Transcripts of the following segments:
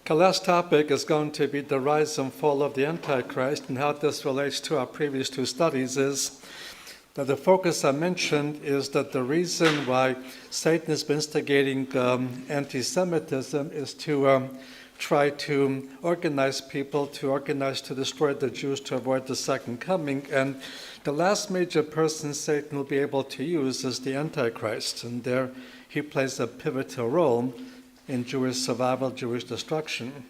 The last topic is going to be the rise and fall of the Antichrist, and how this relates to our previous two studies is that the focus I mentioned is that the reason why Satan has been instigating anti-Semitism is to try to organize people, to destroy the Jews, to avoid the second coming. And the last major person Satan will be able to use is the Antichrist, and there he plays a pivotal role in Jewish survival, Jewish destruction.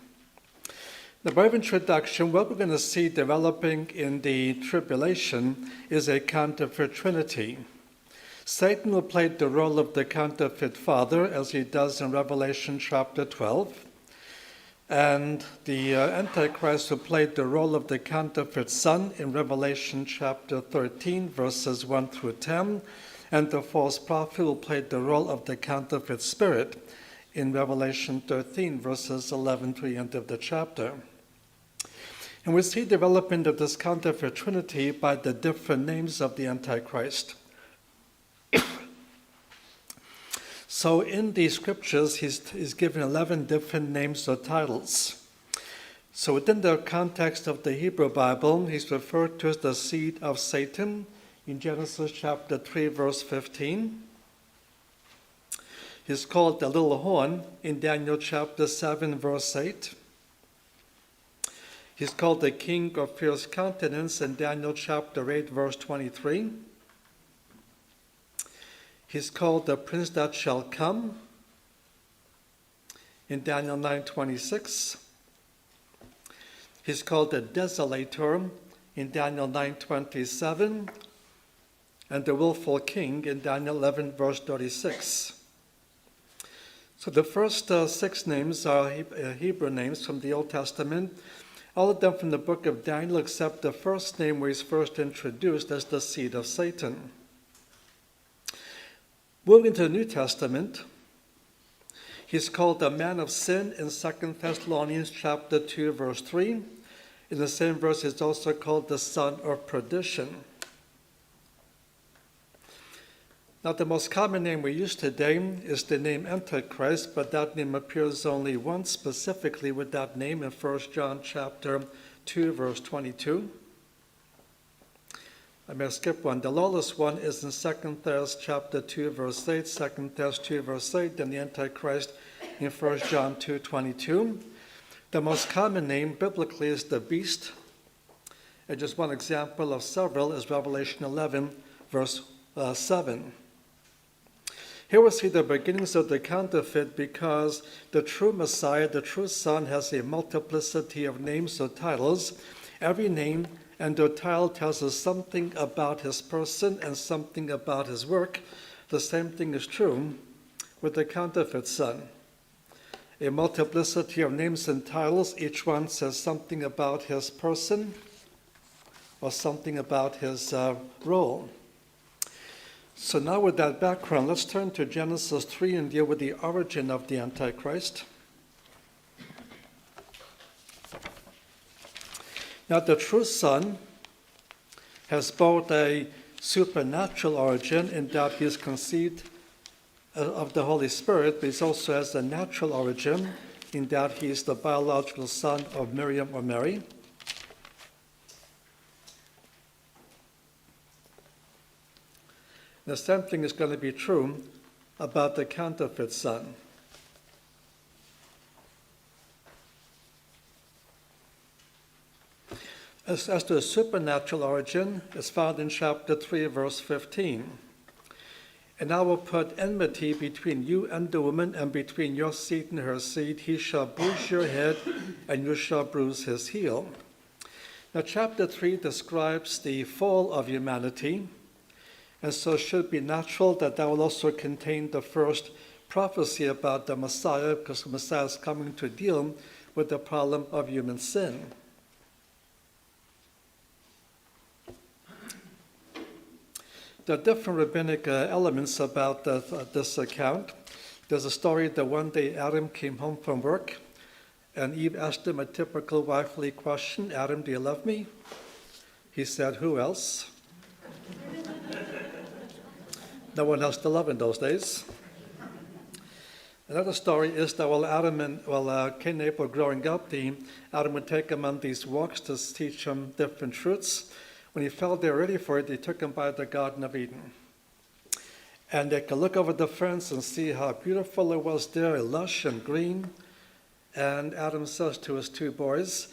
Now, by way of introduction, what we're going to see developing in the tribulation is a counterfeit trinity. Satan will play the role of the counterfeit father, as he does in Revelation chapter 12. And the Antichrist will play the role of the counterfeit son in Revelation chapter 13, verses 1 through 10. And the false prophet will play the role of the counterfeit spirit in Revelation 13, verses 11 to the end of the chapter. And we see development of this counterfeit trinity by the different names of the Antichrist. So in the scriptures, he's given 11 different names or titles. So within the context of the Hebrew Bible, he's referred to as the seed of Satan in Genesis chapter 3, verse 15. He's called the little horn in Daniel chapter 7, verse 8. He's called the king of fierce countenance in Daniel chapter 8, verse 23. He's called the prince that shall come in Daniel 9:26. He's called the desolator in Daniel 9:27, and the willful king in Daniel 11, verse 36. So the first 6 names are Hebrew names from the Old Testament, all of them from the book of Daniel, except the first name where he's first introduced as the seed of Satan. Moving to the New Testament, he's called the man of sin in 2 Thessalonians chapter 2, verse 3. In the same verse, he's also called the son of perdition. Now, the most common name we use today is the name Antichrist, but that name appears only once specifically with that name in 1 John chapter 2, verse 22. I may skip one. The lawless one is in 2 Thess chapter 2, verse 8, 2 Thess 2, verse 8, and the Antichrist in 1 John 2, 22. The most common name biblically is the beast. And just one example of several is Revelation 11, verse 7. Here we see the beginnings of the counterfeit, because the true Messiah, the true Son, has a multiplicity of names or titles. Every name and the title tells us something about his person and something about his work. The same thing is true with the counterfeit son. A multiplicity of names and titles, each one says something about his person or something about his role. So now with that background, let's turn to Genesis 3 and deal with the origin of the Antichrist. Now, the true Son has both a supernatural origin in that he is conceived of the Holy Spirit, but he also has a natural origin in that he is the biological son of Miriam or Mary. The same thing is going to be true about the counterfeit son. As to the supernatural origin, it's found in chapter 3, verse 15. And I will put enmity between you and the woman, and between your seed and her seed. He shall bruise your head, and you shall bruise his heel. Now, chapter 3 describes the fall of humanity, and so it should be natural that will also contain the first prophecy about the Messiah, because the Messiah is coming to deal with the problem of human sin. There are different rabbinic elements about this account. There's a story that one day Adam came home from work, and Eve asked him a typical wifely question: "Adam, do you love me?" He said, "Who else?" No one else to love in those days. Another story is that while Cain and Abel were growing up, Adam would take him on these walks to teach him different truths. When he felt they were ready for it, he took him by the Garden of Eden. And they could look over the fence and see how beautiful it was there, lush and green. And Adam says to his two boys,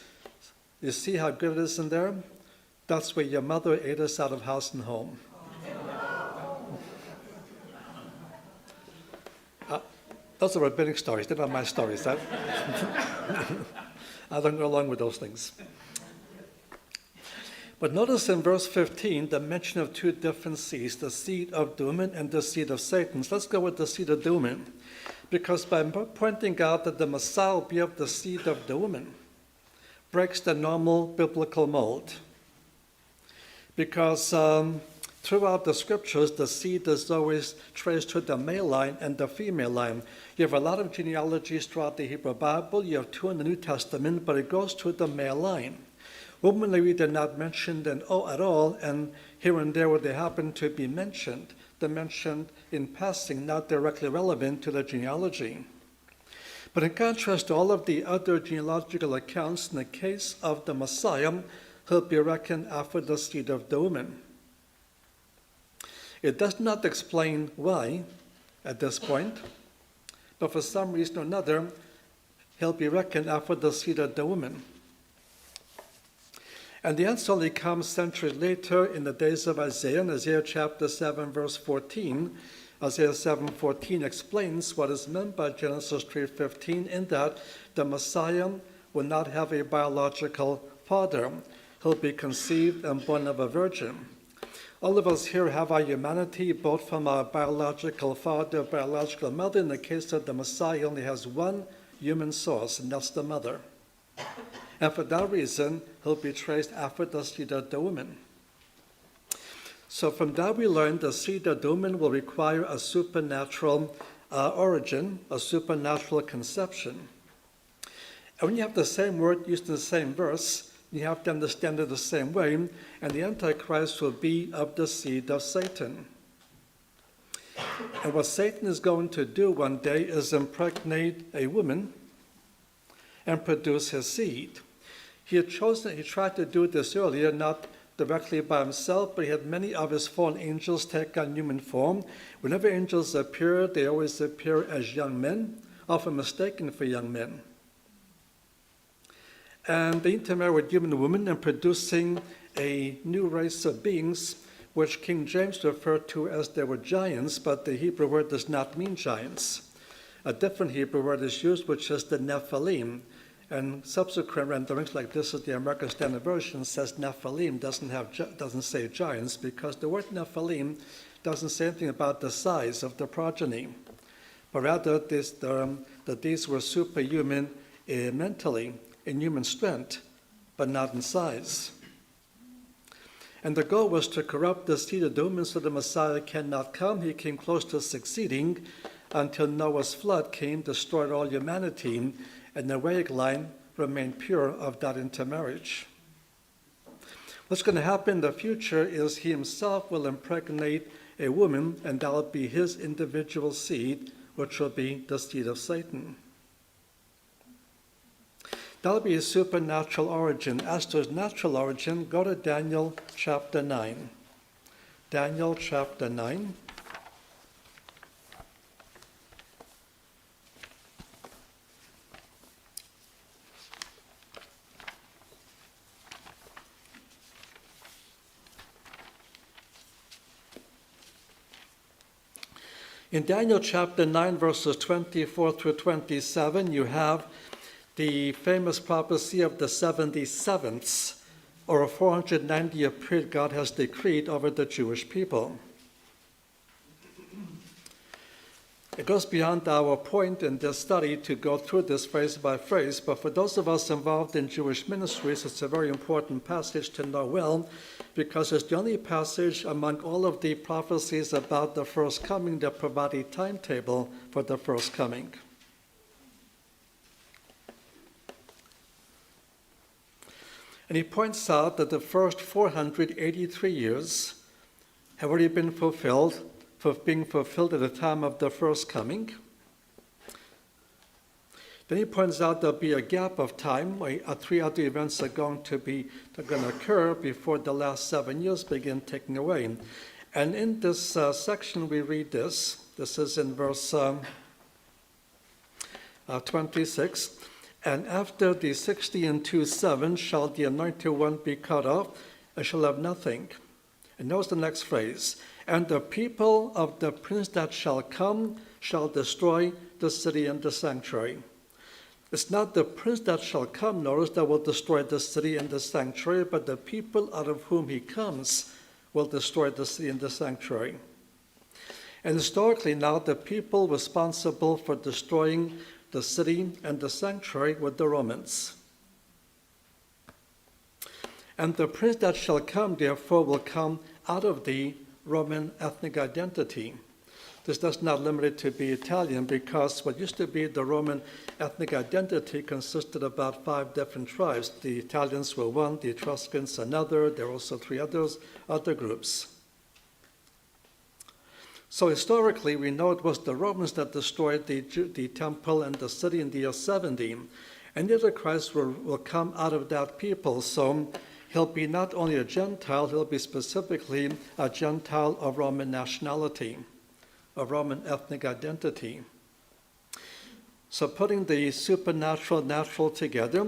"You see how good it is in there? That's where your mother ate us out of house and home." Those are rabbinic stories. They're not my stories. I don't go along with those things. But notice in verse 15 the mention of two different seeds, the seed of the woman and the seed of Satan. So let's go with the seed of the woman. Because by pointing out that the Messiah will be of the seed of the woman, breaks the normal biblical mold. Because throughout the scriptures, the seed is always traced to the male line and the female line. You have a lot of genealogies throughout the Hebrew Bible. You have two in the New Testament, but it goes to the male line. Women are either not mentioned at all, and here and there where they happen to be mentioned, they're mentioned in passing, not directly relevant to the genealogy. But in contrast to all of the other genealogical accounts, in the case of the Messiah, he'll be reckoned after the seed of the woman. It does not explain why at this point, but for some reason or another, he'll be reckoned after the seed of the woman. And the answer only comes centuries later in the days of Isaiah. In Isaiah chapter 7, verse 14, Isaiah 7:14 explains what is meant by Genesis 3:15 in that the Messiah will not have a biological father. He'll be conceived and born of a virgin. All of us here have our humanity both from our biological father, biological mother. In the case of the Messiah, he only has one human source, and that's the mother. And for that reason, he'll be traced after the seed of the woman. So from that we learn the seed of the woman will require a supernatural origin, a supernatural conception. And when you have the same word used in the same verse, you have to understand it the same way, and the Antichrist will be of the seed of Satan. And what Satan is going to do one day is impregnate a woman and produce his seed. He tried to do this earlier, not directly by himself, but he had many of his fallen angels take on human form. Whenever angels appear, they always appear as young men, often mistaken for young men. And they intermarry with human women and producing a new race of beings, which King James referred to as they were giants, but the Hebrew word does not mean giants. A different Hebrew word is used, which is the Nephilim. And subsequent renderings, like this is the American Standard Version, says Nephilim, doesn't say giants, because the word Nephilim doesn't say anything about the size of the progeny, but rather that these were superhuman mentally, in human strength, but not in size. And the goal was to corrupt the seed of the woman so the Messiah cannot come. He came close to succeeding until Noah's flood came, destroyed all humanity, and the Noahic line remained pure of that intermarriage. What's going to happen in the future is he himself will impregnate a woman, and that will be his individual seed, which will be the seed of Satan. That'll be his supernatural origin. As to his natural origin, go to Daniel chapter 9. Daniel chapter 9. In Daniel chapter 9, verses 24 through 27, you have the famous prophecy of the 77ths, or a 490-year period God has decreed over the Jewish people. It goes beyond our point in this study to go through this phrase by phrase, but for those of us involved in Jewish ministries, it's a very important passage to know well, because it's the only passage among all of the prophecies about the first coming that provide a timetable for the first coming. And he points out that the first 483 years have already been fulfilled, being fulfilled at the time of the first coming. Then he points out there'll be a gap of time where three other events are going to occur before the last 7 years begin taking away. And in this section we read this. This is in verse 26. And after the 60 and 2 7 shall the anointed one be cut off, and shall have nothing. And notice the next phrase. And the people of the prince that shall come shall destroy the city and the sanctuary. It's not the prince that shall come, notice, that will destroy the city and the sanctuary, but the people out of whom he comes will destroy the city and the sanctuary. And historically now, the people responsible for destroying the city and the sanctuary were the Romans. And the prince that shall come, therefore, will come out of the Roman ethnic identity. This does not limit it to be Italian, because what used to be the Roman ethnic identity consisted of about 5 different tribes. The Italians were one, the Etruscans another, there were also 3 other groups. So historically, we know it was the Romans that destroyed the temple and the city in the year 70. And the Antichrist will come out of that people. So he'll be not only a Gentile, he'll be specifically a Gentile of Roman nationality, of Roman ethnic identity. So putting the supernatural, natural together,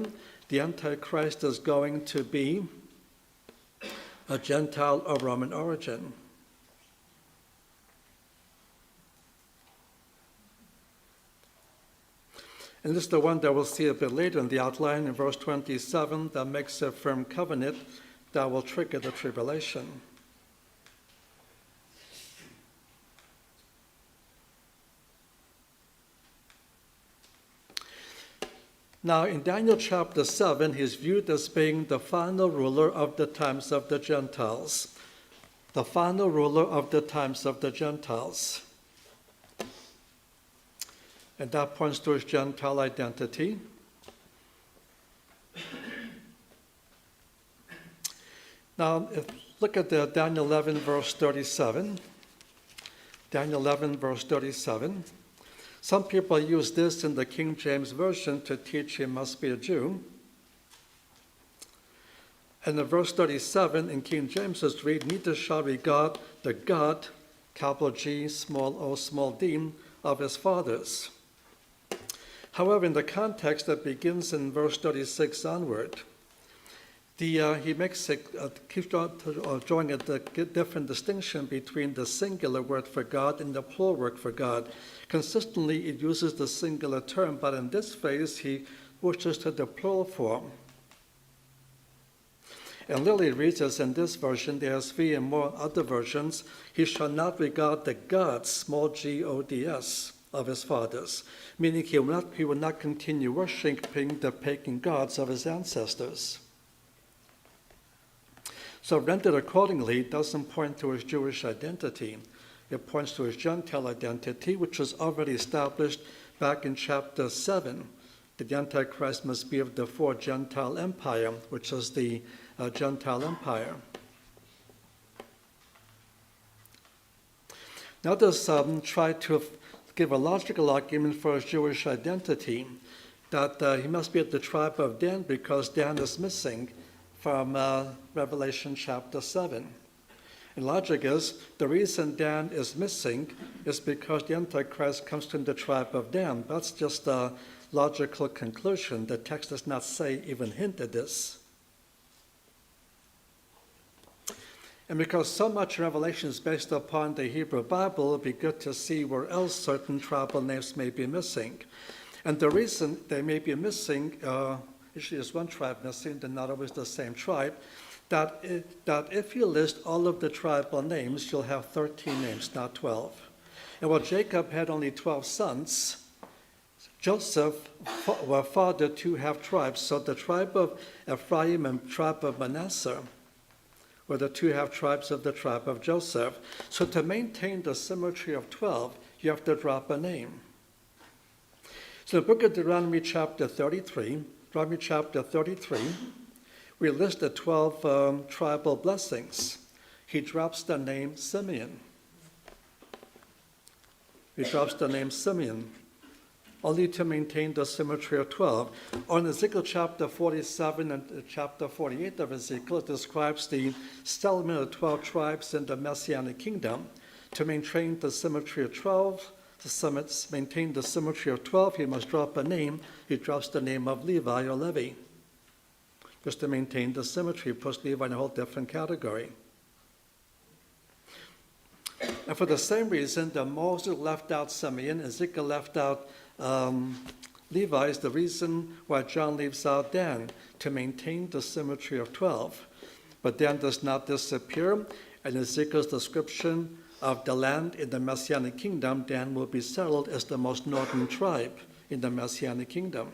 the Antichrist is going to be a Gentile of Roman origin. And this is the one that we'll see a bit later in the outline in verse 27 that makes a firm covenant that will trigger the tribulation. Now, in Daniel chapter 7, he's viewed as being the final ruler of the times of the Gentiles. The final ruler of the times of the Gentiles. And that points to his Gentile identity. Now, look at Daniel 11, verse 37. Daniel 11, verse 37. Some people use this in the King James Version to teach he must be a Jew. And in verse 37 in King James is read, neither shall regard the God, capital G, small o, small d, of his fathers. However, in the context that begins in verse 36 onward, he keeps drawing a different distinction between the singular word for God and the plural word for God. Consistently, it uses the singular term, but in this phrase, he switches to the plural form. And literally reads as in this version, the ESV and more other versions, he shall not regard the gods, small g-o-d-s, of his fathers, meaning he will not continue worshiping the pagan gods of his ancestors. So rendered accordingly doesn't point to his Jewish identity. It points to his Gentile identity, which was already established back in chapter 7. The Antichrist must be of the 4th Gentile empire, which is the Gentile empire. Now others try to give a logical argument for his Jewish identity, that he must be of the tribe of Dan because Dan is missing from Revelation chapter 7. And logic is, the reason Dan is missing is because the Antichrist comes from the tribe of Dan. That's just a logical conclusion. The text does not say, even hint at this. And because so much Revelation is based upon the Hebrew Bible, it would be good to see where else certain tribal names may be missing. And the reason they may be missing, usually there's one tribe missing, they're not always the same tribe, that if you list all of the tribal names, you'll have 13 names, not 12. And while Jacob had only 12 sons, Joseph fathered 2 half-tribes, so the tribe of Ephraim and tribe of Manasseh were the 2 half-tribes of the tribe of Joseph. So to maintain the symmetry of 12, you have to drop a name. So in the book of Deuteronomy chapter 33, we list the 12 tribal blessings. He drops the name Simeon. only to maintain the symmetry of 12. Or in Ezekiel chapter 47 and chapter 48 of Ezekiel, it describes the settlement of 12 tribes in the Messianic kingdom. To maintain the symmetry of 12, to maintain the symmetry of 12, he must drop a name. He drops the name of Levi or Levi. Just to maintain the symmetry, he puts Levi in a whole different category. And for the same reason, that Moses left out Simeon, Ezekiel left out Levi, is the reason why John leaves out Dan, to maintain the symmetry of 12. But Dan does not disappear, and Ezekiel's description of the land in the Messianic kingdom, Dan will be settled as the most northern tribe in the Messianic kingdom.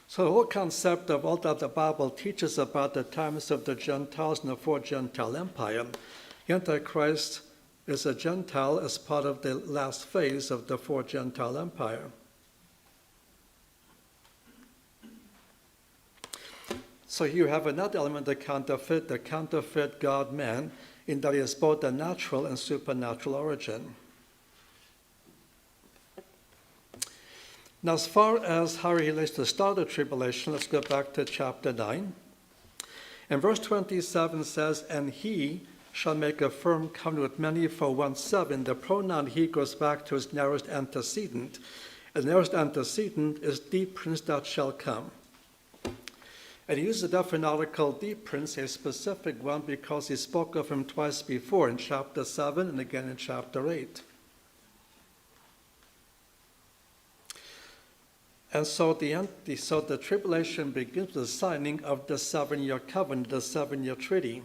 So the whole concept of all that the Bible teaches about the times of the Gentiles and the fourth Gentile empire, the Antichrist is a Gentile as part of the last phase of the fourth Gentile empire. So you have another element of the counterfeit God-man, in that he has both a natural and supernatural origin. Now, as far as how he relates to the start of tribulation, let's go back to chapter 9. And verse 27 says, "And he shall make a firm covenant with many for 1:7. The pronoun he goes back to his nearest antecedent. And the nearest antecedent is the prince that shall come. And he uses the definite article the prince, a specific one, because he spoke of him twice before, in chapter 7 and again in chapter 8. And so the tribulation begins with the signing of the 7-year covenant, the 7-year treaty.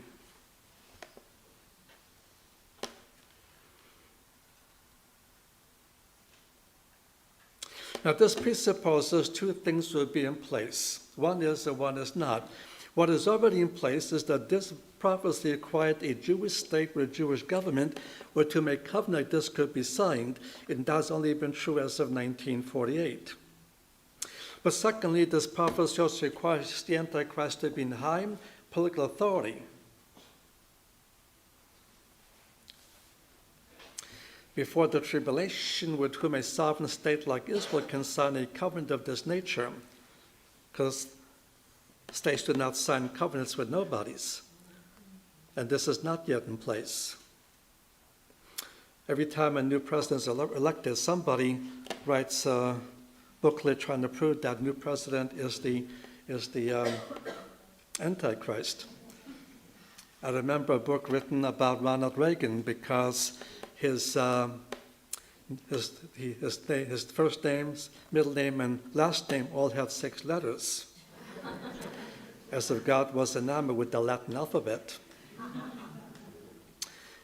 Now, this presupposes two things will be in place. One is and one is not. What is already in place is that this prophecy required a Jewish state with a Jewish government, where to make covenant like this could be signed, and that's only been true as of 1948. But secondly, this prophecy also requires the Antichrist to be in high political authority. Before the tribulation, with whom a sovereign state like Israel can sign a covenant of this nature, because states do not sign covenants with nobodies. And this is not yet in place. Every time a new president is elected, somebody writes a booklet trying to prove that new president is the Antichrist. I remember a book written about Ronald Reagan because his first name, middle name, and last name all had 6 letters, as if God was enamored with the Latin alphabet.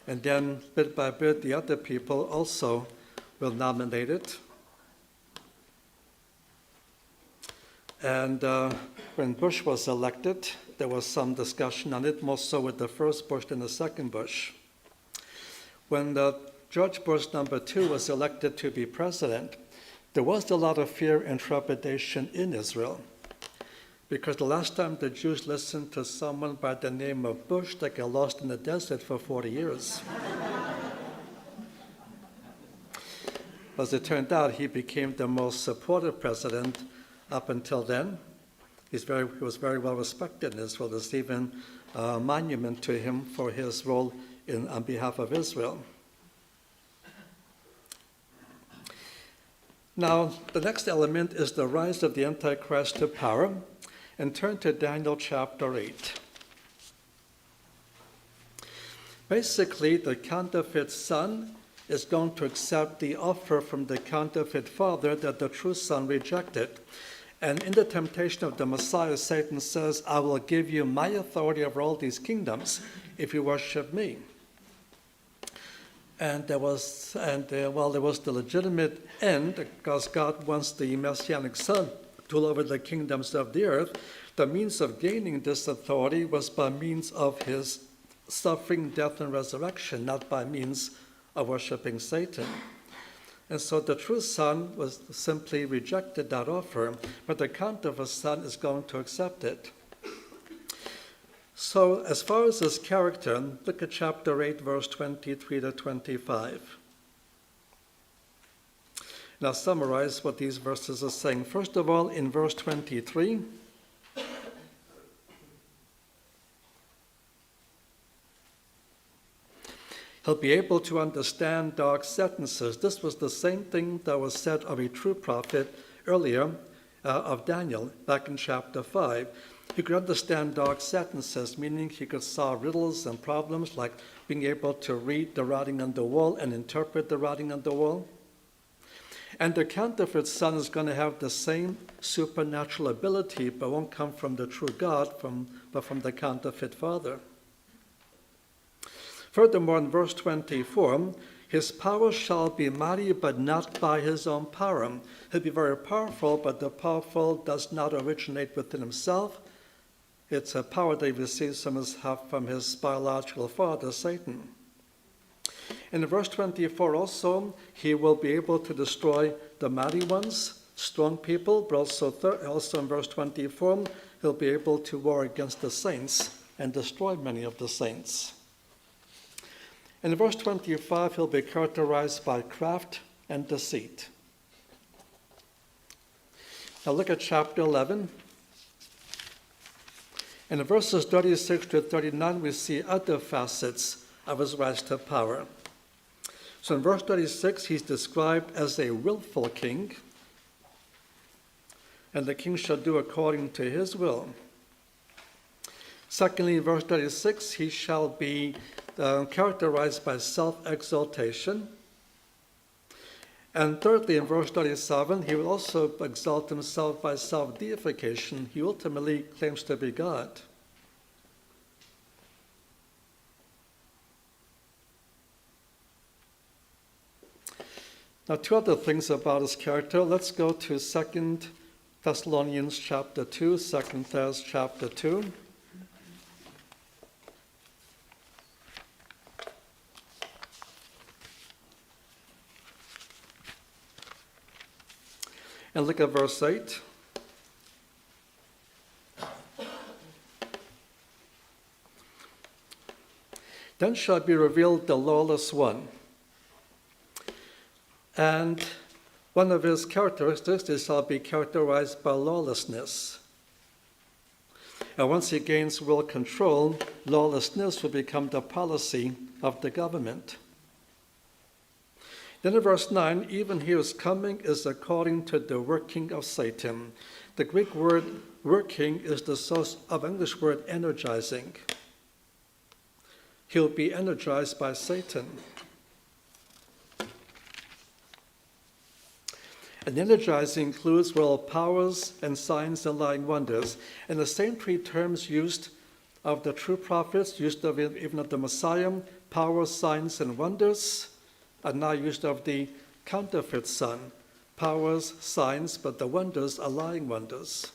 And then, bit by bit, the other people also were nominated. And when Bush was elected, there was some discussion on it, more so with the first Bush than the second Bush. When George Bush number 2 was elected to be president, there was a lot of fear and trepidation in Israel, because the last time the Jews listened to someone by the name of Bush, they got lost in the desert for 40 years. As it turned out, he became the most supportive president up until then. He was very well respected in Israel. There's even a monument to him for his role on behalf of Israel. Now, the next element is the rise of the Antichrist to power. And turn to Daniel chapter 8. Basically, the counterfeit son is going to accept the offer from the counterfeit father that the true son rejected. And in the temptation of the Messiah, Satan says, "I will give you my authority over all these kingdoms if you worship me." And there was the legitimate end, because God wants the Messianic son to rule over the kingdoms of the earth. The means of gaining this authority was by means of his suffering, death, and resurrection, not by means of worshiping Satan. And so the true son was simply rejected that offer, but the counterfeit son is going to accept it. So as far as his character, look at chapter 8, verse 23 to 25. Now summarize what these verses are saying. First of all, in verse 23, he'll be able to understand dark sentences. This was the same thing that was said of a true prophet earlier, of Daniel, back in chapter 5. He could understand dark sentences, meaning he could solve riddles and problems, like being able to read the writing on the wall and interpret the writing on the wall. And the counterfeit son is going to have the same supernatural ability, but won't come from the true God, but from the counterfeit father. Furthermore, in verse 24, his power shall be mighty, but not by his own power. He'll be very powerful, but the powerful does not originate within himself. It's a power that he receives from his biological father, Satan. In verse 24 also, he will be able to destroy the mighty ones, strong people, but also in verse 24, he'll be able to war against the saints and destroy many of the saints. In verse 25, he'll be characterized by craft and deceit. Now look at chapter 11. In verses 36 to 39, we see other facets of his rise to power. So in verse 36, he's described as a willful king, and the king shall do according to his will. Secondly, in verse 36, he shall be characterized by self-exaltation. And thirdly, in verse 37, he will also exalt himself by self-deification. He ultimately claims to be God. Now, two other things about his character. Let's go to 2 Thessalonians chapter 2, 2 Thess chapter 2. And look at verse 8. Then shall be revealed the lawless one. And one of his characteristics is shall be characterized by lawlessness. And once he gains world control, lawlessness will become the policy of the government. Then in verse 9, even he who's coming is according to the working of Satan. The Greek word working is the source of English word energizing. He'll be energized by Satan. And energizing includes, well, powers and signs and lying wonders. And the same three terms used of the true prophets, used of even of the Messiah, powers, signs, and wonders, are now used of the counterfeit son. Powers, signs, but the wonders are lying wonders.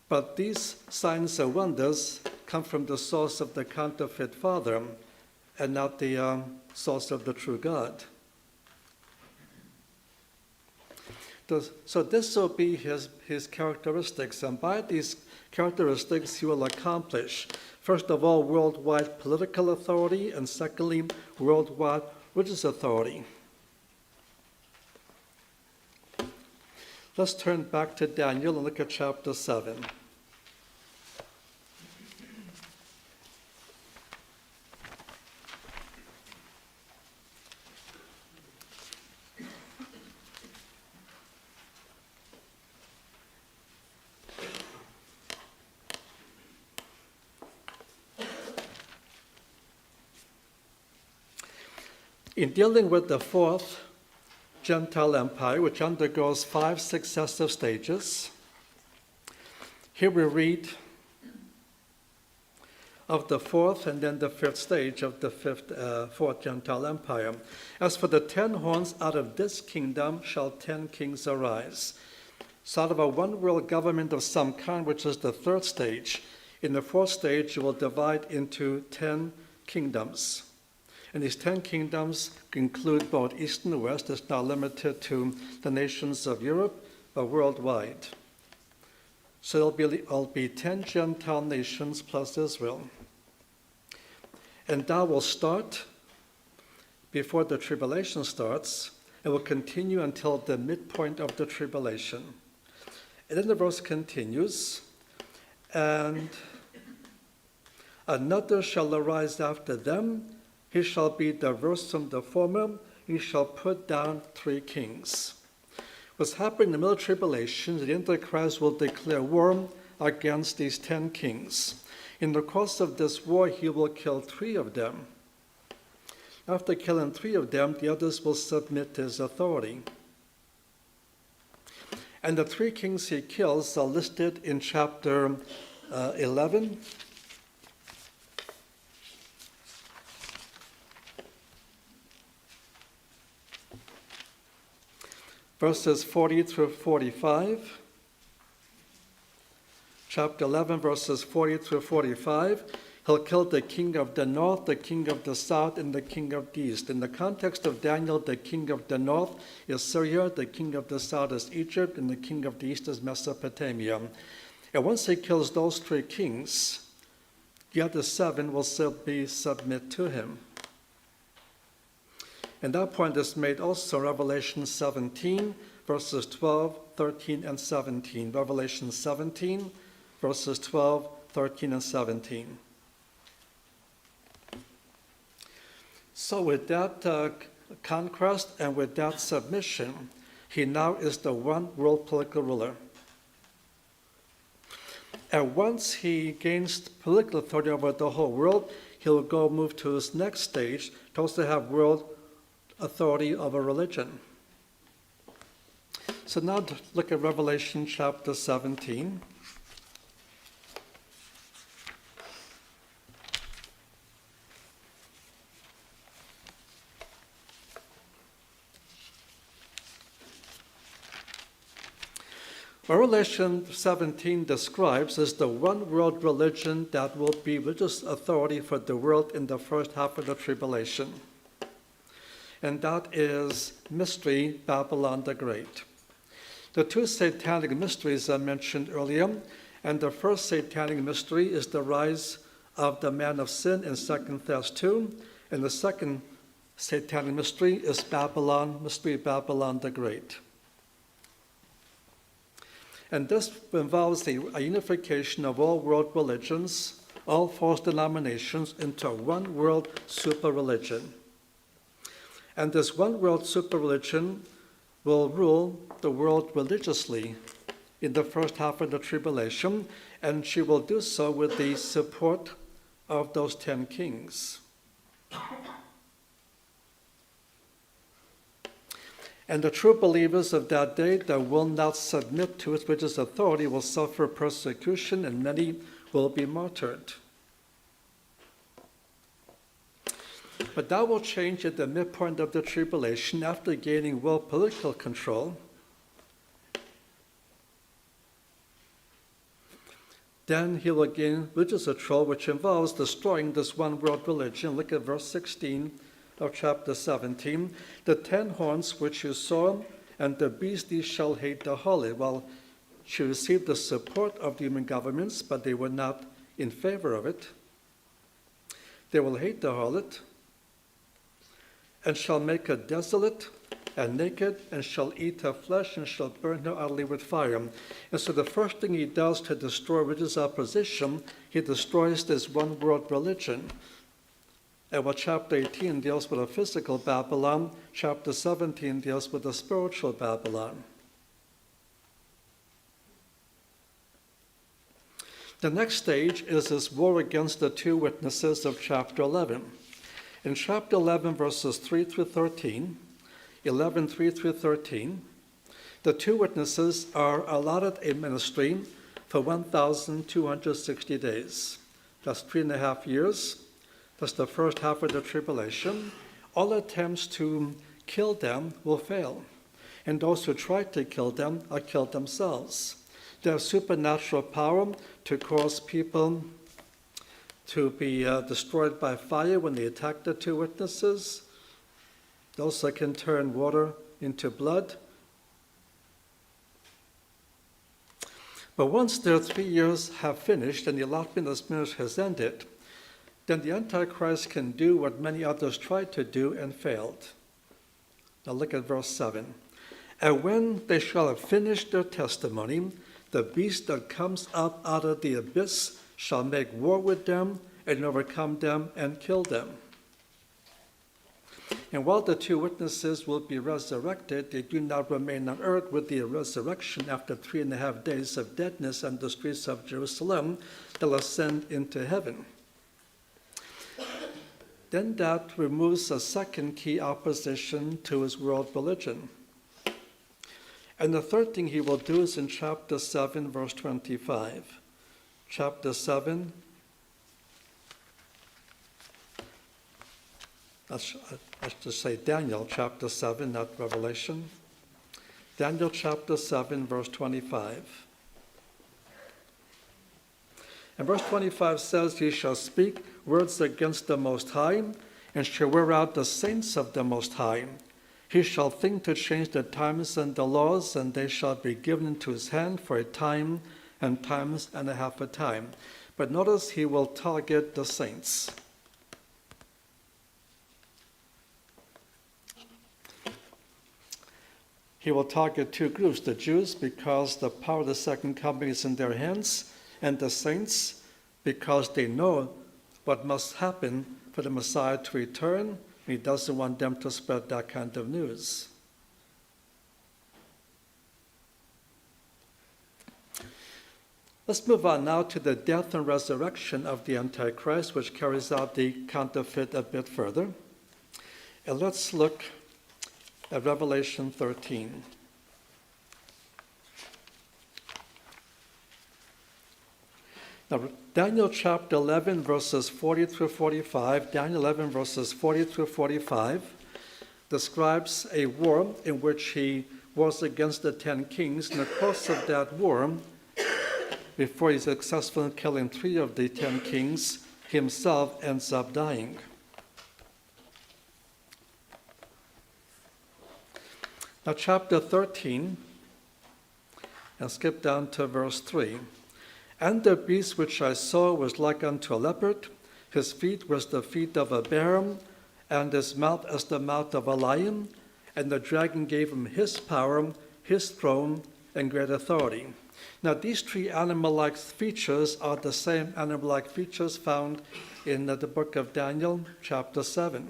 But these signs and wonders come from the source of the counterfeit father and not the source of the true God. So this will be his characteristics, and by these characteristics he will accomplish, first of all, worldwide political authority, and secondly, worldwide religious authority. Let's turn back to Daniel and look at chapter 7. In dealing with the fourth Gentile empire, which undergoes 5 successive stages, here we read of the fourth and then the fifth stage of the fourth Gentile empire. As for the 10 horns, out of this kingdom shall 10 kings arise. So out of a one world government of some kind, which is the third stage, in the fourth stage you will divide into 10 kingdoms. And these 10 kingdoms include both East and West. It's not limited to the nations of Europe, but worldwide. So there'll be 10 Gentile nations plus Israel. And that will start before the tribulation starts, It will continue until the midpoint of the tribulation. And then the verse continues, and another shall arise after them. He shall be diverse from the former. He shall put down 3 kings. What's happening in the middle tribulation, the Antichrist will declare war against these 10 kings. In the course of this war, he will kill 3 of them. After killing 3 of them, the others will submit to his authority. And the 3 kings he kills are listed in chapter 11. Verses 40 through 45. Chapter 11, verses 40 through 45. He'll kill the king of the north, the king of the south, and the king of the east. In the context of Daniel, the king of the north is Syria, the king of the south is Egypt, and the king of the east is Mesopotamia. And once he kills those 3 kings, the other 7 will submit to him. And that point is made also in Revelation 17, verses 12, 13, and 17. Revelation 17, verses 12, 13, and 17. So with that conquest and with that submission, he now is the one world political ruler. And once he gains political authority over the whole world, he'll move to his next stage to also have world authority over religion. So now look at Revelation chapter 17. Revelation 17 describes as the one world religion that will be religious authority for the world in the first half of the tribulation. And that is Mystery Babylon the Great. The 2 satanic mysteries I mentioned earlier, and the first satanic mystery is the rise of the man of sin in 2 Thess 2, and the second satanic mystery is Mystery Babylon the Great. And this involves a unification of all world religions, all false denominations, into one world super religion. And this one world super religion will rule the world religiously in the first half of the tribulation, and she will do so with the support of those 10 kings. And the true believers of that day that will not submit to its religious authority will suffer persecution, and many will be martyred. But that will change at the midpoint of the tribulation after gaining world political control. Then he will gain religious control, which involves destroying this one world religion. Look at verse 16 of chapter 17. The 10 horns which you saw, and the beast these shall hate the harlot. Well, she received the support of the human governments, but they were not in favor of it. They will hate the harlot, and shall make her desolate and naked, and shall eat her flesh, and shall burn her utterly with fire. And so the first thing he does to destroy religious opposition, he destroys this one world religion. And while chapter 18 deals with a physical Babylon, chapter 17 deals with a spiritual Babylon. The next stage is this war against the 2 witnesses of chapter 11. In chapter 11, verses 3 through 13, 11:3 through 13, the 2 witnesses are allotted a ministry for 1,260 days. That's 3.5 years. That's the first half of the tribulation. All attempts to kill them will fail. And those who try to kill them are killed themselves. They have supernatural power to cause people to be destroyed by fire when they attack the 2 witnesses. They also can turn water into blood. But once their 3 years have finished and the allotment of this ministry has ended, then the Antichrist can do what many others tried to do and failed. Now look at verse 7. And when they shall have finished their testimony, the beast that comes up out of the abyss shall make war with them and overcome them and kill them. And while the two witnesses will be resurrected, they do not remain on earth with the resurrection after 3.5 days of deadness on the streets of Jerusalem. They'll ascend into heaven. Then that removes a second key opposition to his world religion. And the third thing he will do is in chapter 7, verse 25. Chapter 7, I should say Daniel chapter 7, not Revelation. Daniel chapter 7, verse 25. And verse 25 says, He shall speak words against the Most High, and shall wear out the saints of the Most High. He shall think to change the times and the laws, and they shall be given into his hand for a time and times and a half a time. But notice he will target the saints. He will target two groups, the Jews because the power of the second coming is in their hands, and the saints because they know what must happen for the Messiah to return. He doesn't want them to spread that kind of news. Let's move on now to the death and resurrection of the Antichrist, which carries out the counterfeit a bit further. And let's look at Revelation 13. Now, Daniel chapter 11, verses 40 through 45, Daniel 11, verses 40 through 45, describes a war in which he wars against the 10 kings. In the course of that war, before he's successful in killing 3 of the 10 kings, he himself ends up dying. Now, chapter 13, and skip down to verse 3. And the beast which I saw was like unto a leopard. His feet was the feet of a bear, and his mouth as the mouth of a lion. And the dragon gave him his power, his throne, and great authority. Now, these 3 animal-like features are the same animal-like features found in the book of Daniel, chapter 7.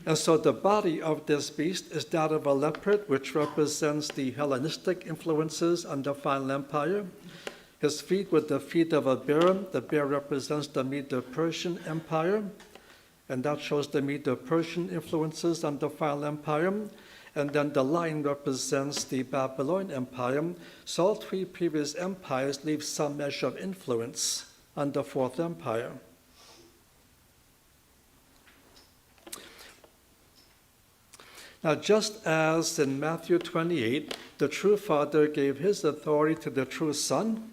And so the body of this beast is that of a leopard, which represents the Hellenistic influences on the final empire. His feet were the feet of a bear. The bear represents the Medo-Persian Empire, and that shows the Medo-Persian influences on the final empire. And then the lion represents the Babylonian Empire. So all 3 previous empires leave some measure of influence on the Fourth Empire. Now, just as in Matthew 28, the true Father gave his authority to the true Son,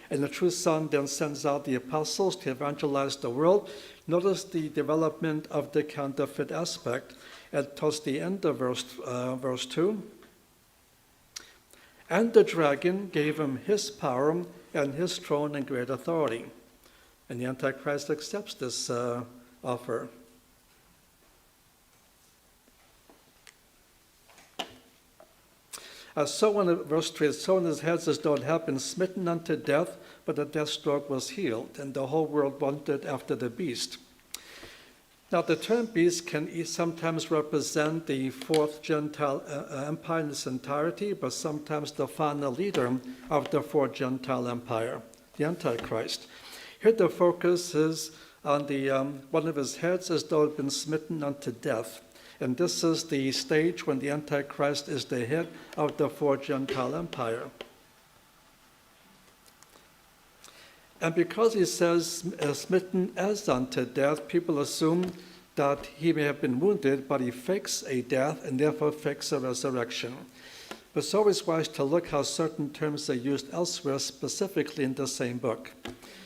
and the true Son then sends out the apostles to evangelize the world, notice the development of the counterfeit aspect towards the end of verse 2. And the dragon gave him his power and his throne and great authority. And the Antichrist accepts this offer. So in verse 3, so in his head as though it had been smitten unto death, but the death stroke was healed, and the whole world wanted after the beast. Now, the term beast can sometimes represent the fourth Gentile empire in its entirety, but sometimes the final leader of the fourth Gentile empire, the Antichrist. Here the focus is on the one of his heads as though it had been smitten unto death. And this is the stage when the Antichrist is the head of the fourth Gentile empire. And because he says smitten as unto death, people assume that he may have been wounded, but he fakes a death and therefore fakes a resurrection. But it's always wise to look how certain terms are used elsewhere, specifically in the same book.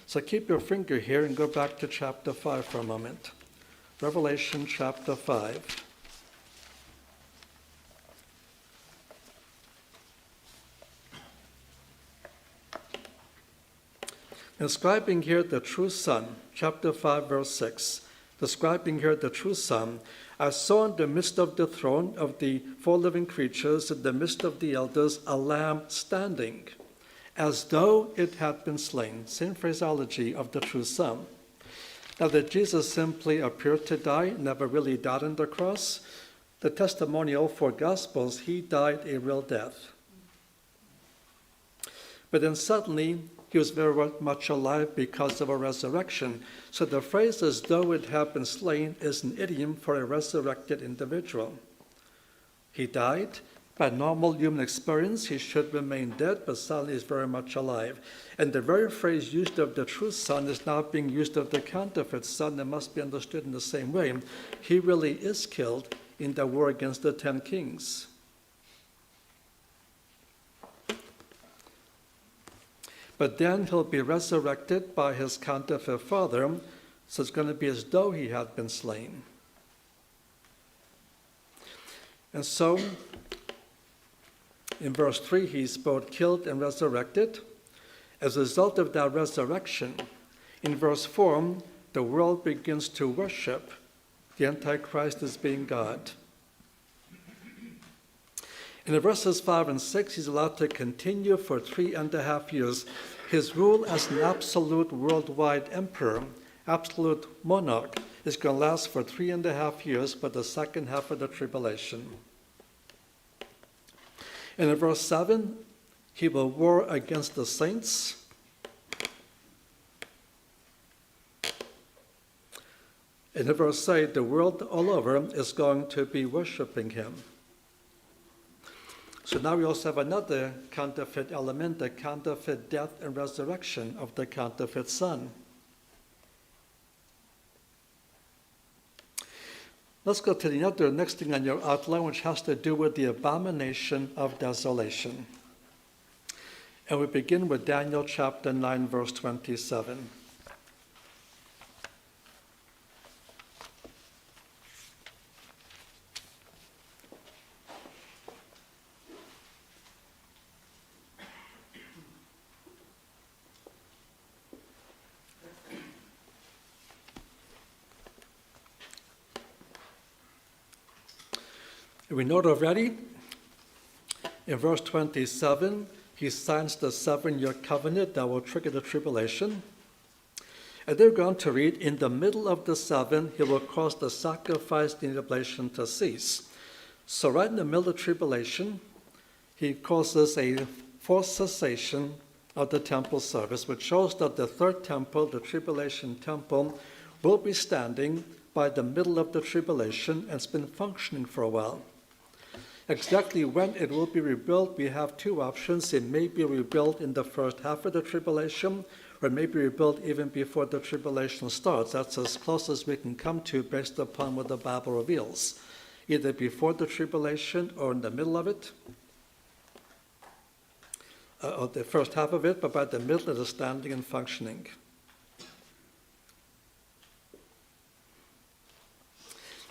So keep your finger here and go back to chapter 5 for a moment. Revelation chapter 5. Inscribing here the true Son, chapter 5, verse 6. describing here the true Son, I saw in the midst of the throne of the four living creatures, in the midst of the elders, a lamb standing, as though it had been slain. Same phraseology of the true Son. Now that Jesus simply appeared to die, never really died on the cross, the testimonial for Gospels, he died a real death. But then suddenly, he was very much alive because of a resurrection. So the phrase, as though it had been slain, is an idiom for a resurrected individual. He died. By normal human experience, he should remain dead, but suddenly is very much alive. And the very phrase used of the true Son is now being used of the counterfeit Son, and must be understood in the same way. He really is killed in the war against the 10 kings. But then he'll be resurrected by his counterfeit father, so it's going to be as though he had been slain. And so, in verse 3, he's both killed and resurrected. As a result of that resurrection, in verse 4, the world begins to worship the Antichrist as being God. In verses 5 and 6, he's allowed to continue for 3.5 years. His rule as an absolute worldwide emperor, absolute monarch, is going to last for 3.5 years, but the second half of the tribulation. And in verse 7, he will war against the saints. And in verse 8, the world all over is going to be worshiping him. So now we also have another counterfeit element, the counterfeit death and resurrection of the counterfeit Son. Let's go to the next thing on your outline, which has to do with the abomination of desolation. And we begin with Daniel chapter 9, verse 27. We note already, in verse 27, he signs the 7-year covenant that will trigger the tribulation. And they're going to read, in the middle of the 7, he will cause the sacrifice and the oblation to cease. So right in the middle of the tribulation, he causes a forced cessation of the temple service, which shows that the third temple, the tribulation temple, will be standing by the middle of the tribulation, and it's been functioning for a while. Exactly when it will be rebuilt, we have two options. It may be rebuilt in the first half of the tribulation, or it may be rebuilt even before the tribulation starts. That's as close as we can come to based upon what the Bible reveals. Either before the tribulation or in the middle of it, or the first half of it, but by the middle it is standing and functioning.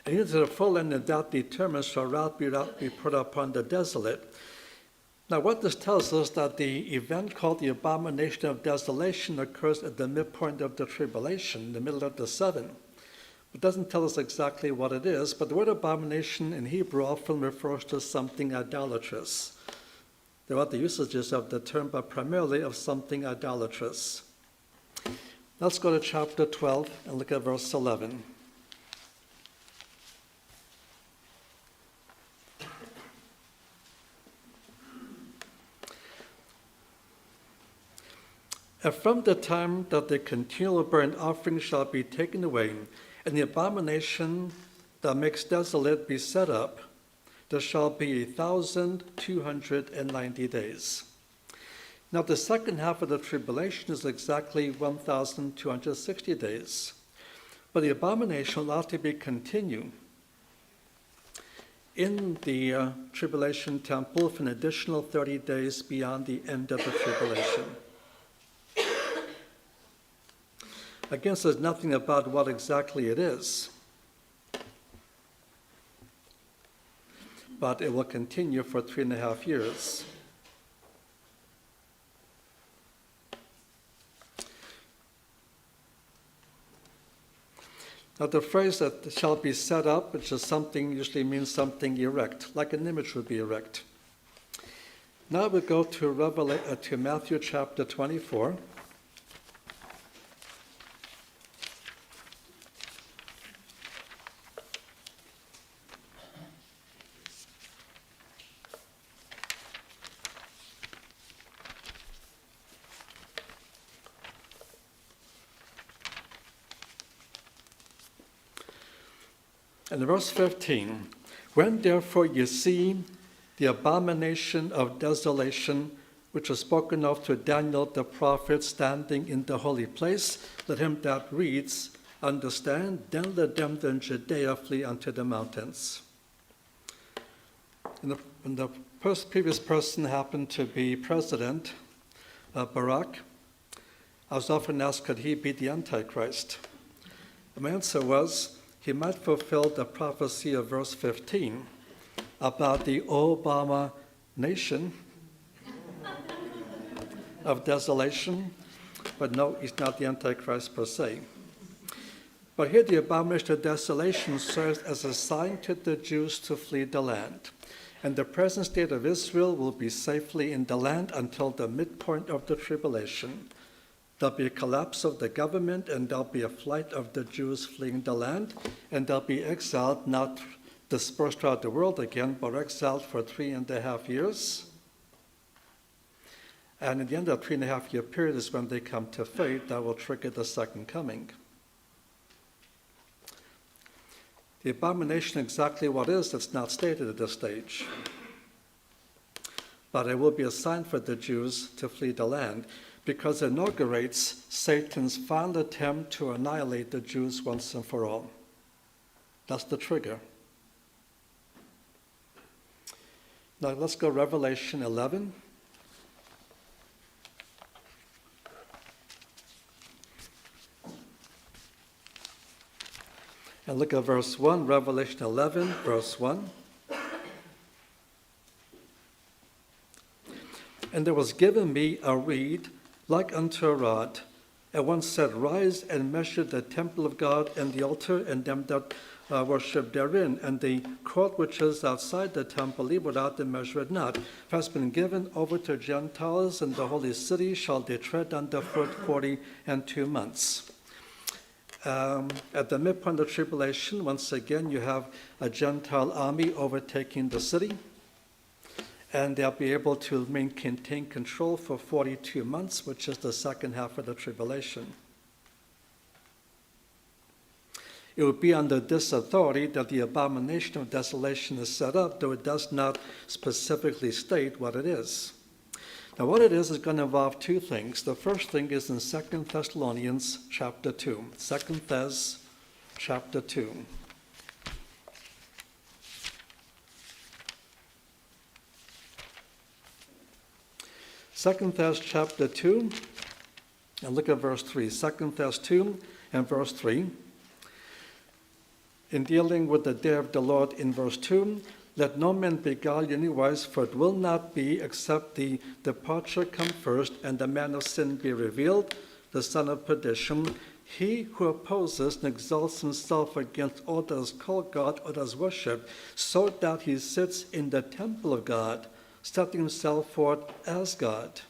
And into the full end of that determines shall wrath be put upon the desolate. Now what this tells us that the event called the abomination of desolation occurs at the midpoint of the tribulation, the middle of the 7. It doesn't tell us exactly what it is, but the word abomination in Hebrew often refers to something idolatrous. There are other usages of the term, but primarily of something idolatrous. Let's go to chapter 12 and look at verse 11. And from the time that the continual burnt offering shall be taken away, and the abomination that makes desolate be set up, there shall be 1,290 days. Now the second half of the tribulation is exactly 1,260 days. But the abomination will have to be continued in the tribulation temple for an additional 30 days beyond the end of the tribulation. Again, says nothing about what exactly it is, but it will continue for 3.5 years. Now the phrase that shall be set up, which is something, usually means something erect, like an image would be erect. Now we go to Matthew chapter 24. And verse 15, when therefore you see the abomination of desolation, which was spoken of to Daniel the prophet standing in the holy place, let him that reads understand, then let them in Judea flee unto the mountains. And the previous person happened to be President Barack. I was often asked, could he be the Antichrist? My answer was, he might fulfill the prophecy of verse 15 about the Obama nation of desolation, but no, he's not the Antichrist per se. But here the abomination of desolation serves as a sign to the Jews to flee the land. And the present state of Israel will be safely in the land until the midpoint of the tribulation. There'll be a collapse of the government, and there'll be a flight of the Jews fleeing the land, and they'll be exiled, not dispersed throughout the world again, but exiled for 3.5 years. And in the end of the 3.5 year period is when they come to faith that will trigger the second coming. The abomination, exactly what is, it's not stated at this stage. But it will be a sign for the Jews to flee the land, because it inaugurates Satan's final attempt to annihilate the Jews once and for all. That's the trigger. Now let's go Revelation 11. And look at verse 1, Revelation 11, verse 1. And there was given me a reed like unto a rod, and one said, rise and measure the temple of God and the altar and them that worship therein, and the court which is outside the temple, leave without and measure it not. For has been given over to Gentiles, and the holy city shall they tread underfoot 42 months. At the midpoint of the tribulation, once again, you have a Gentile army overtaking the city, and they'll be able to maintain control for 42 months, which is the second half of the tribulation. It would be under this authority that the abomination of desolation is set up, though it does not specifically state what it is. Now, what it is going to involve two things. The first thing is in 2 Thessalonians chapter 2. 2 Thess chapter 2. Second Thess chapter 2, and look at verse 3. 2 Thess 2 and verse 3. In dealing with the day of the Lord in verse 2, let no man beguile you anywise, for it will not be except the departure come first, and the man of sin be revealed, the son of perdition, he who opposes and exalts himself against all that is called God or that is worshipped, so that he sits in the temple of God, setting himself forth as God.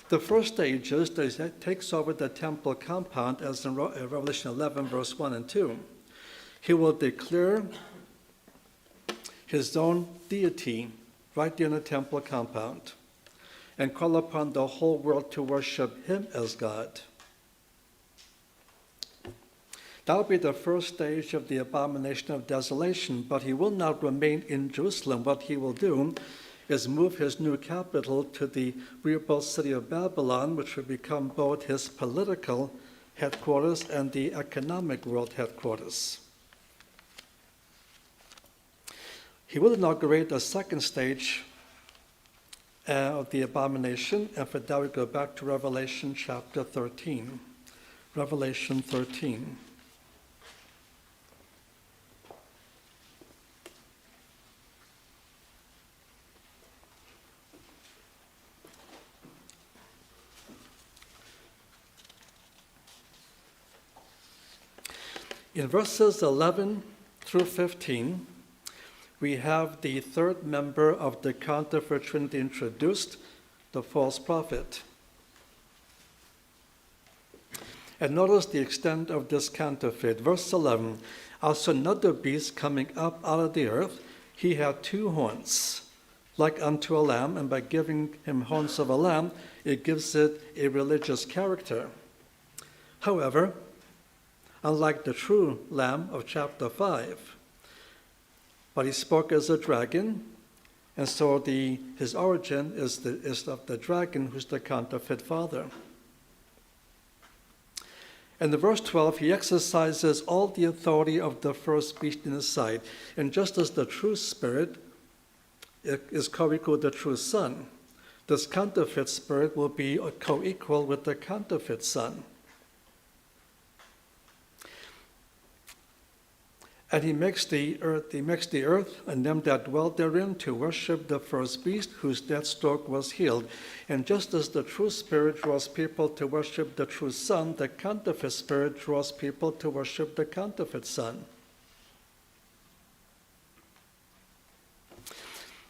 The first stage is that he takes over the temple compound, as in Revelation 11, verse 1 and 2. He will declare his own deity right there in the temple compound and call upon the whole world to worship him as God. That will be the first stage of the abomination of desolation, but he will not remain in Jerusalem. What he will do is move his new capital to the rebuilt city of Babylon, which will become both his political headquarters and the economic world headquarters. He will inaugurate a second stage of the abomination, and for that we go back to Revelation chapter 13. Revelation 13. In verses 11 through 15, we have the third member of the counterfeit trinity introduced, the false prophet. And notice the extent of this counterfeit. Verse 11, I saw another beast coming up out of the earth. He had 2 horns, like unto a lamb, and by giving him horns of a lamb, it gives it a religious character. However, unlike the true lamb of chapter 5, but he spoke as a dragon, and so his origin is of the dragon, who's the counterfeit father. And in verse 12, he exercises all the authority of the first beast in his sight. And just as the true spirit is co-equal with the true son, this counterfeit spirit will be co-equal with the counterfeit son. And he makes the earth and them that dwell therein to worship the first beast, whose death stroke was healed. And just as the true spirit draws people to worship the true son, the counterfeit spirit draws people to worship the counterfeit son.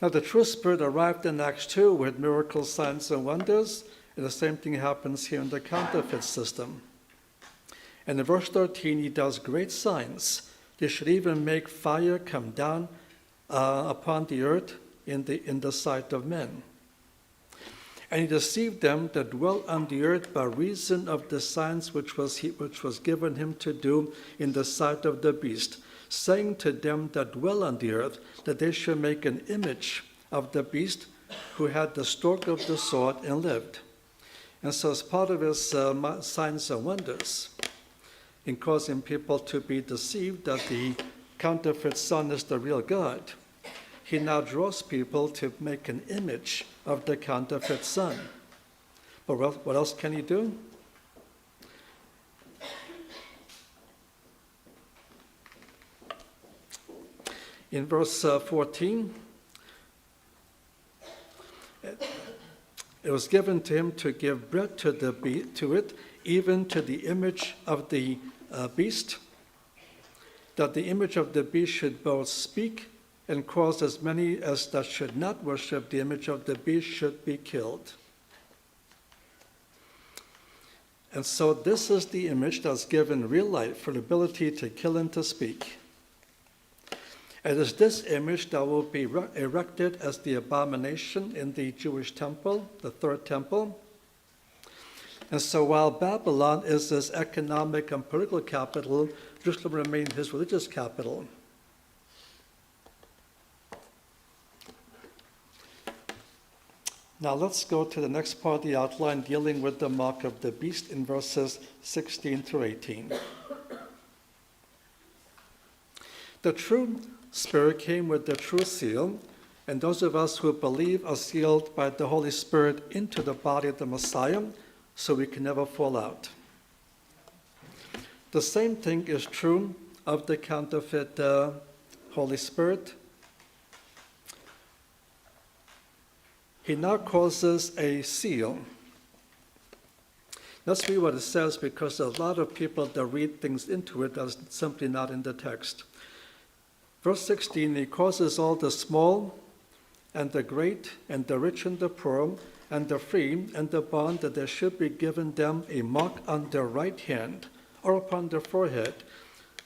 Now the true spirit arrived in Acts 2 with miracles, signs, and wonders, and the same thing happens here in the counterfeit system. And in verse 13, he does great signs. They should even make fire come down upon the earth in the sight of men. And he deceived them that dwell on the earth by reason of the signs which was given him to do in the sight of the beast, saying to them that dwell on the earth that they should make an image of the beast who had the stroke of the sword and lived. And so as part of his signs and wonders, in causing people to be deceived that the counterfeit son is the real God, he now draws people to make an image of the counterfeit son. But what else can he do? In verse 14, it was given to him to give bread to it, even to the image of the beast, that the image of the beast should both speak and cause as many as that should not worship the image of the beast should be killed. And so this is the image that's given real life for the ability to kill and to speak. It is this image that will be erected as the abomination in the Jewish temple, the third temple. And so while Babylon is his economic and political capital, Jerusalem remained his religious capital. Now let's go to the next part of the outline, dealing with the mark of the beast in verses 16 through 18. The true Spirit came with the true seal, and those of us who believe are sealed by the Holy Spirit into the body of the Messiah, so we can never fall out. The same thing is true of the counterfeit Holy Spirit. He now causes a seal. Let's read what it says, because there's a lot of people that read things into it that's simply not in the text. Verse 16, he causes all the small and the great and the rich and the poor and the free and the bond that there should be given them a mark on their right hand or upon their forehead,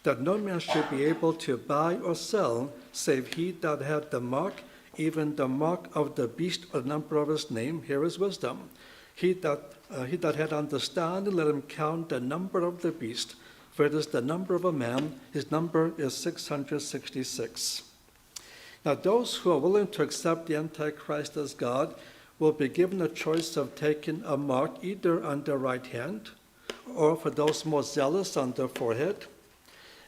that no man should be able to buy or sell save he that had the mark, even the mark of the beast or the number of his name. Here is wisdom. He that had understanding, let him count the number of the beast, for it is the number of a man. His number is 666. Now those who are willing to accept the Antichrist as God will be given a choice of taking a mark either on their right hand, or for those more zealous, on their forehead.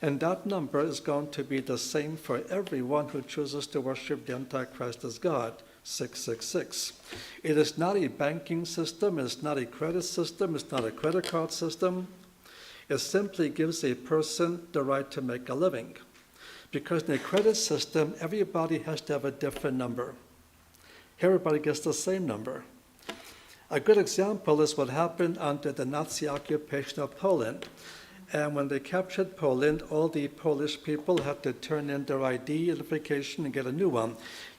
And that number is going to be the same for everyone who chooses to worship the Antichrist as God, 666. It is not a banking system, it's not a credit system, it's not a credit card system. It simply gives a person the right to make a living. Because in a credit system, everybody has to have a different number. Everybody gets the same number. A good example is what happened under the Nazi occupation of Poland. And when they captured Poland, all the Polish people had to turn in their ID identification and get a new one.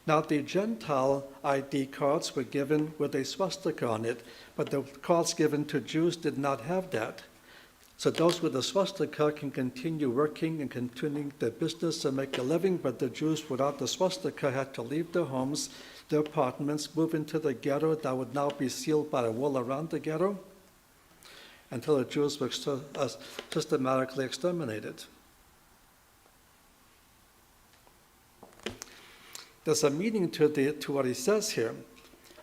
Now, the Gentile ID cards were given with a swastika on it, but the cards given to Jews did not have that. So those with the swastika can continue working and continuing their business and make a living, but the Jews without the swastika had to leave their homes, their apartments, move into the ghetto that would now be sealed by a wall around the ghetto, until the Jews were systematically exterminated. There's a meaning to what he says here.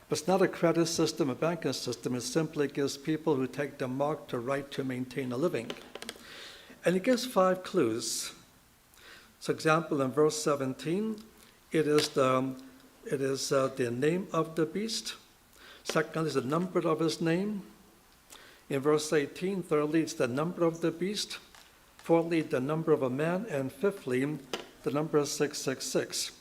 It's not a credit system, a banking system. It simply gives people who take the mark the right to maintain a living. And he gives 5 clues. For example, in verse 17, it is the name of the beast. Secondly, is the number of his name. In verse 18, thirdly, it's the number of the beast. Fourthly, the number of a man. And fifthly, the number 666.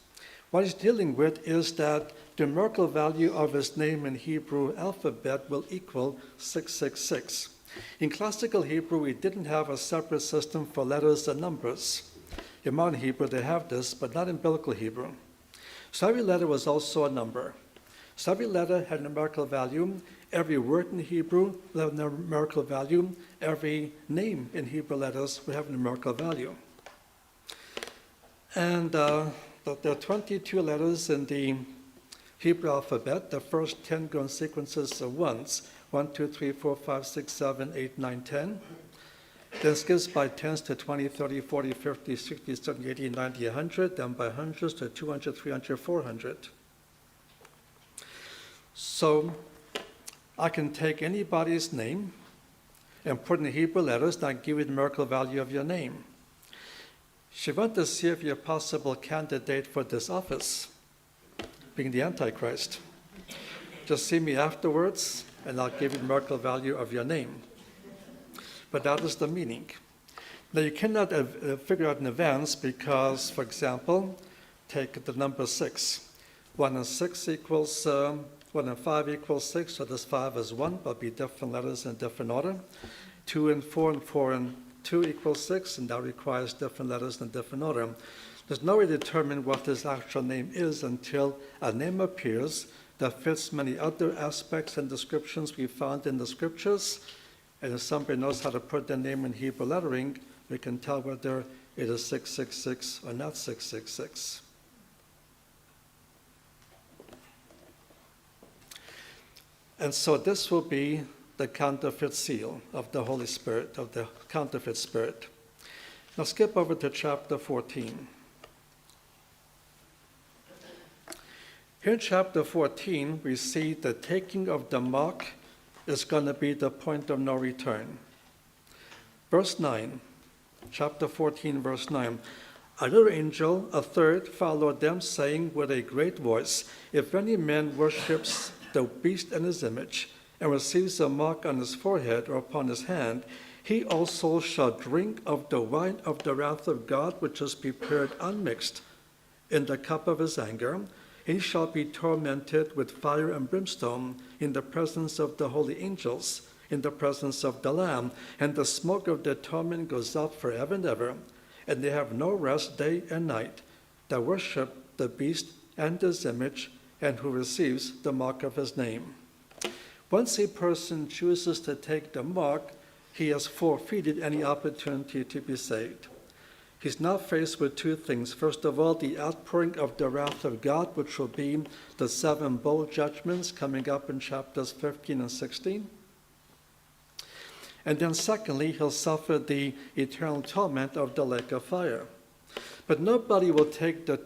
What he's dealing with is that the numerical value of his name in Hebrew alphabet will equal 666. In classical Hebrew, we didn't have a separate system for letters and numbers. In modern Hebrew, they have this, but not in biblical Hebrew. So every letter was also a number. So every letter had a numerical value. Every word in Hebrew will have a numerical value. Every name in Hebrew letters will have a numerical value. And there are 22 letters in the Hebrew alphabet. The first 10 go in sequences of ones. 1, 2, 3, 4, 5, 6, 7, 8, 9, 10. Then skips by tens to 20, 30, 40, 50, 60, 70, 80, 90, 100. Then by hundreds to 200, 300, 400. So I can take anybody's name and put in the Hebrew letters that give you the numerical value of your name. If you want to see if you're a possible candidate for this office, being the Antichrist, just see me afterwards and I'll give you the numerical value of your name. But that is the meaning. Now you cannot figure out in advance because, for example, take the number 6. 1 and 6 equals 1 and 5 equals 6, so this 5 is 1, but be different letters in different order. 2 and 4 and 2 equals 6, and that requires different letters in different order. There's no way to determine what his actual name is until a name appears that fits many other aspects and descriptions we found in the scriptures. And if somebody knows how to put their name in Hebrew lettering, we can tell whether it is 666 or not 666. And so this will be the counterfeit seal of the Holy Spirit, of the counterfeit spirit. Now skip over to chapter 14. Here in chapter 14, we see the taking of the mark is going to be the point of no return. Verse 9, chapter 14, verse 9. Another angel, a third, followed them, saying with a great voice, if any man worships the beast and his image, and receives a mark on his forehead or upon his hand, he also shall drink of the wine of the wrath of God, which is prepared unmixed in the cup of his anger. He shall be tormented with fire and brimstone in the presence of the holy angels, in the presence of the Lamb. And the smoke of their torment goes up forever and ever. And they have no rest day and night that worship the beast and his image, and who receives the mark of his name. Once a person chooses to take the mark, he has forfeited any opportunity to be saved. He's now faced with 2 things. First of all, the outpouring of the wrath of God, which will be the 7 bowl judgments coming up in chapters 15 and 16. And then secondly, he'll suffer the eternal torment of the lake of fire. But nobody will take the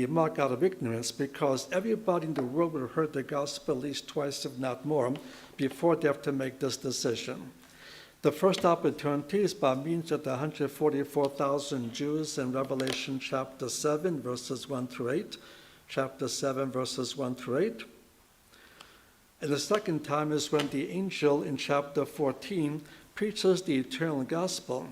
mark out of ignorance, because everybody in the world will have heard the gospel at least twice, if not more, before they have to make this decision. The first opportunity is by means of the 144,000 Jews in Revelation chapter 7, verses 1 through 8. Chapter 7, verses 1 through 8. And the second time is when the angel in chapter 14 preaches the eternal gospel.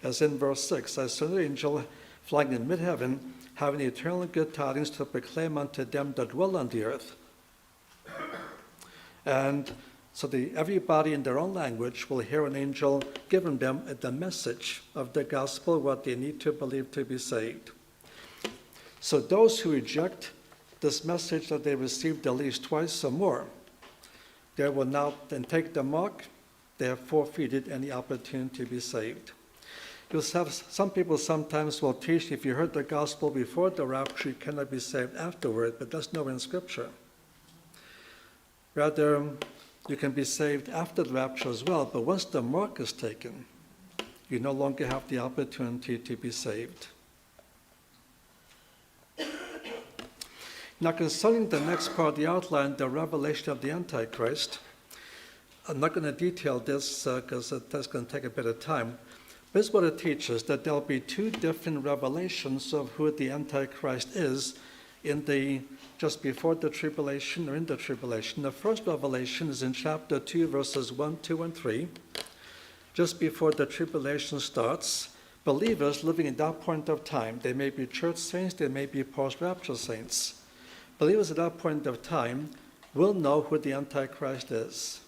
As in verse 6, I saw an angel flying in mid-heaven, having the eternal good tidings to proclaim unto them that dwell on the earth. And So everybody in their own language will hear an angel giving them the message of the gospel, what they need to believe to be saved. So those who reject this message that they received at least twice or more, they will now then take the mark. They have forfeited any opportunity to be saved. You'll have some people sometimes will teach if you heard the gospel before the rapture, you cannot be saved afterward, but that's nowhere in Scripture. Rather, you can be saved after the rapture as well, but once the mark is taken, you no longer have the opportunity to be saved. Now, concerning the next part of the outline, the revelation of the Antichrist, I'm not going to detail this because that's going to take a bit of time. This is what it teaches, that there'll be two different revelations of who the Antichrist is just before the tribulation or in the tribulation. The first revelation is in chapter 2, verses 1, 2, and 3. Just before the tribulation starts, believers living at that point of time, they may be church saints, they may be post-rapture saints. Believers at that point of time will know who the Antichrist is.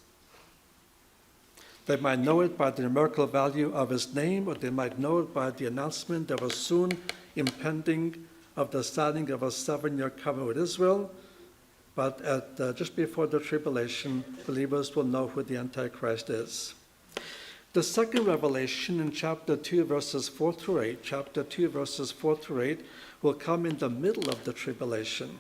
They might know it by the numerical value of his name, or they might know it by the announcement of a soon impending of the signing of a 7-year covenant with Israel. But just before the tribulation, believers will know who the Antichrist is. The second revelation in chapter 2, verses 4 through 8, chapter 2, verses 4 through 8, will come in the middle of the tribulation,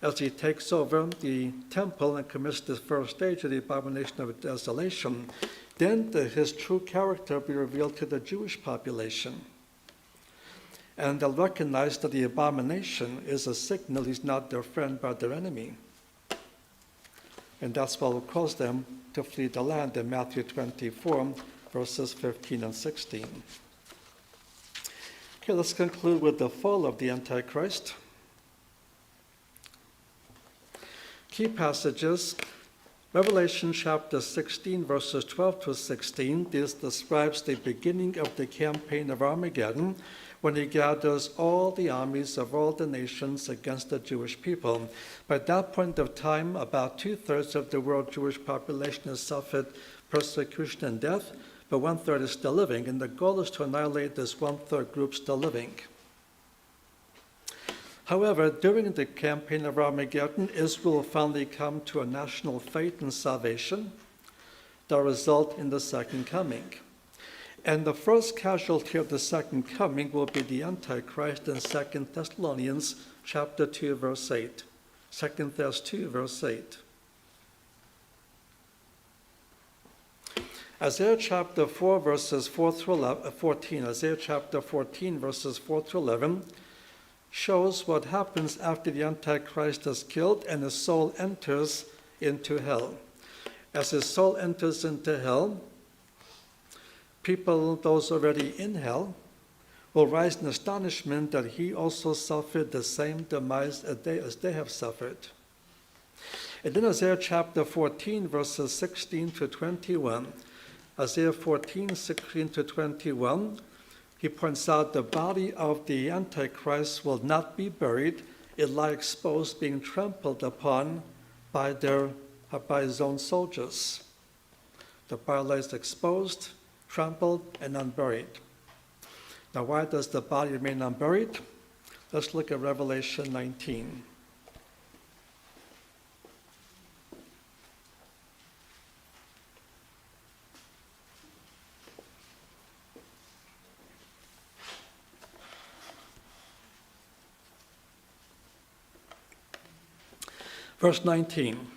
as he takes over the temple and commits the first stage of the abomination of desolation. Then his true character will be revealed to the Jewish population. And they'll recognize that the abomination is a signal he's not their friend but their enemy. And that's what will cause them to flee the land in Matthew 24, verses 15 and 16. Okay, let's conclude with the fall of the Antichrist. Key passages, Revelation chapter 16, verses 12 to 16. This describes the beginning of the campaign of Armageddon, when he gathers all the armies of all the nations against the Jewish people. By that point of time, about 2/3 of the world Jewish population has suffered persecution and death, but 1/3 is still living, and the goal is to annihilate this 1/3 group still living. However, during the campaign of Armageddon, Israel will finally come to a national faith and salvation that result in the second coming. And the first casualty of the second coming will be the Antichrist in 2 Thessalonians chapter 2, verse 8. 2 Thess 2, verse 8. Isaiah chapter 4, verses 4 through 14. Isaiah chapter 14, verses 4 through 11. Shows what happens after the Antichrist is killed and his soul enters into hell. As his soul enters into hell, people, those already in hell, will rise in astonishment that he also suffered the same demise as they have suffered. And then Isaiah chapter 14, verses 16 to 21. Isaiah 14, 16 to 21. He points out the body of the Antichrist will not be buried. It lie exposed, being trampled upon by his own soldiers. The body lies exposed, trampled, and unburied. Now, why does the body remain unburied? Let's look at Revelation 19. Verse 19.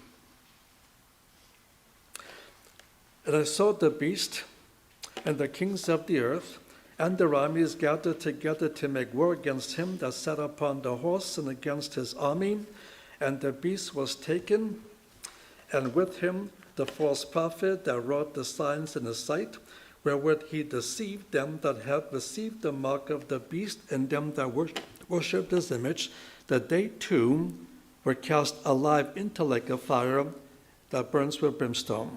And I saw the beast and the kings of the earth and their armies gathered together to make war against him that sat upon the horse and against his army. And the beast was taken, and with him the false prophet that wrought the signs in his sight, wherewith he deceived them that had received the mark of the beast and them that worshipped his image, that they too were cast alive into lake of fire that burns with brimstone.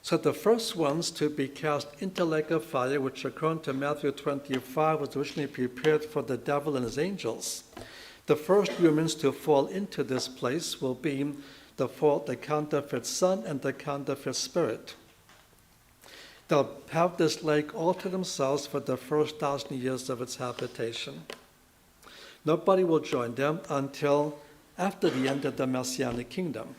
So the first ones to be cast into lake of fire, which according to Matthew 25 was originally prepared for the devil and his angels, the first humans to fall into this place will be the counterfeit son and the counterfeit spirit. They'll have this lake all to themselves for the first 1,000 years of its habitation. Nobody will join them until after the end of the Messianic kingdom.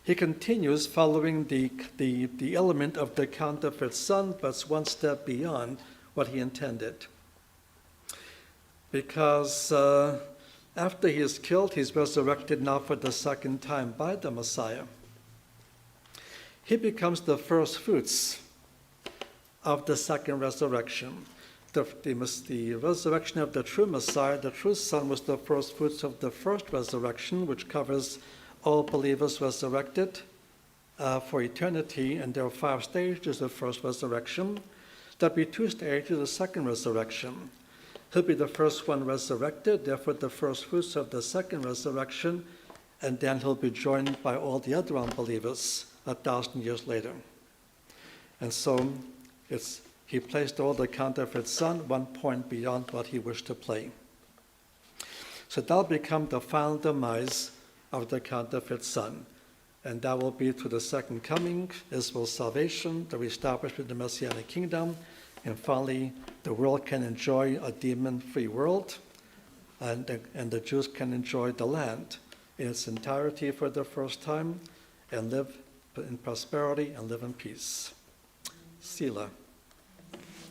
He continues following the element of the counterfeit son, but it's one step beyond what he intended. Because after he is killed, he's resurrected now for the second time by the Messiah. He becomes the first fruits of the second resurrection. The resurrection of the true Messiah, the true Son, was the first fruits of the first resurrection, which covers all believers resurrected for eternity, and there are 5 stages of first resurrection. There'll be 2 stages of the second resurrection. He'll be the first one resurrected, therefore the first fruits of the second resurrection, and then he'll be joined by all the other unbelievers 1,000 years later. And so he placed all the counterfeit son 1 point beyond what he wished to play. So that'll become the final demise of the counterfeit son. And that will be to the second coming, Israel's salvation, the reestablishment of the Messianic kingdom, and finally the world can enjoy a demon-free world, and the Jews can enjoy the land in its entirety for the first time, and live in prosperity and live in peace. Selah.